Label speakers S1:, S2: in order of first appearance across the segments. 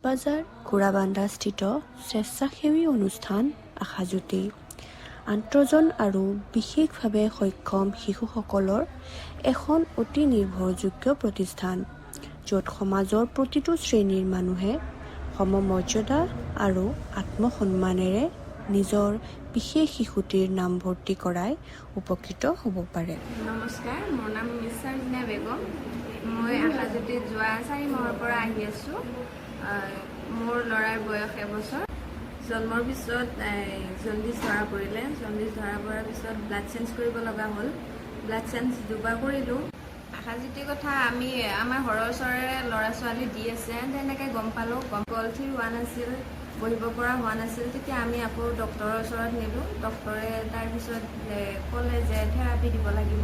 S1: বাজাৰ ঘোৰাবান্ধাস্থিত স্বেচ্ছাসেৱী অনুষ্ঠান আশাজ্যোতি আন্তঃজন আৰু বিশেষভাৱে সক্ষম শিশুসকলৰ এখন অতি নিৰ্ভৰযোগ্য প্ৰতিষ্ঠান, য'ত সমাজৰ প্ৰতিটো শ্ৰেণীৰ মানুহে সমমৰ্যাদা আৰু আত্মসন্মানেৰে নিজৰ বিশেষ শিশুটিৰ নামভৰ্তি কৰাই উপকৃত হ'ব পাৰে।
S2: নমস্কাৰ, মোৰ নাম মিছ চাৰ্জিনা বেগম। মই আশাজ্যোতিত যোৱা 4 মাহৰ পৰা আহি আছোঁ। মোৰ ল'ৰাৰ বয়স 1 বছৰ। জন্মৰ পিছত জণ্ডিছ ধৰা পৰিলে। জণ্ডিছ ধৰা পৰাৰ পিছত ব্লাড চেঞ্জ কৰিব লগা হ'ল। ব্লাড চেঞ্জ 2বাৰ কৰিলোঁ। আশাজ্যোতিৰ কথা আমি আমাৰ ঘৰৰ ওচৰৰে ল'ৰা ছোৱালী দি আছে, তেনেকৈ গম পালোঁ। গলঠি হোৱা নাছিল, বহিব পৰা হোৱা নাছিল। তেতিয়া আমি আকৌ ডক্টৰৰ ওচৰত নিলোঁ। ডক্টৰে তাৰপিছত ক'লে যে থেৰাপি দিব লাগিব,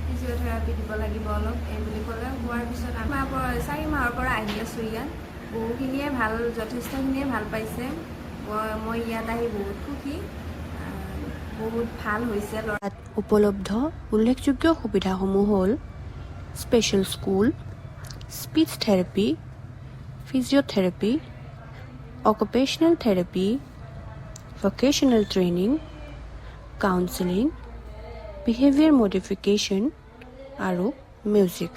S2: ফিজিঅ'থেৰাপি দিব লাগিব অলপ এই বুলি ক'লে। হোৱাৰ পিছত আমাৰ 4 মাহৰ পৰা আহি আছোঁ ইয়াত। বহুখিনিয়ে ভাল, যথেষ্টখিনিয়ে ভাল পাইছে। মই ইয়াত আহি বহুত সুখী, বহুত ভাল হৈছে।
S1: ইয়াত উপলব্ধ উল্লেখযোগ্য সুবিধাসমূহ হ'ল special school, speech therapy, physiotherapy, occupational therapy, vocational training, counselling, behaviour modification আৰু মিউজিক।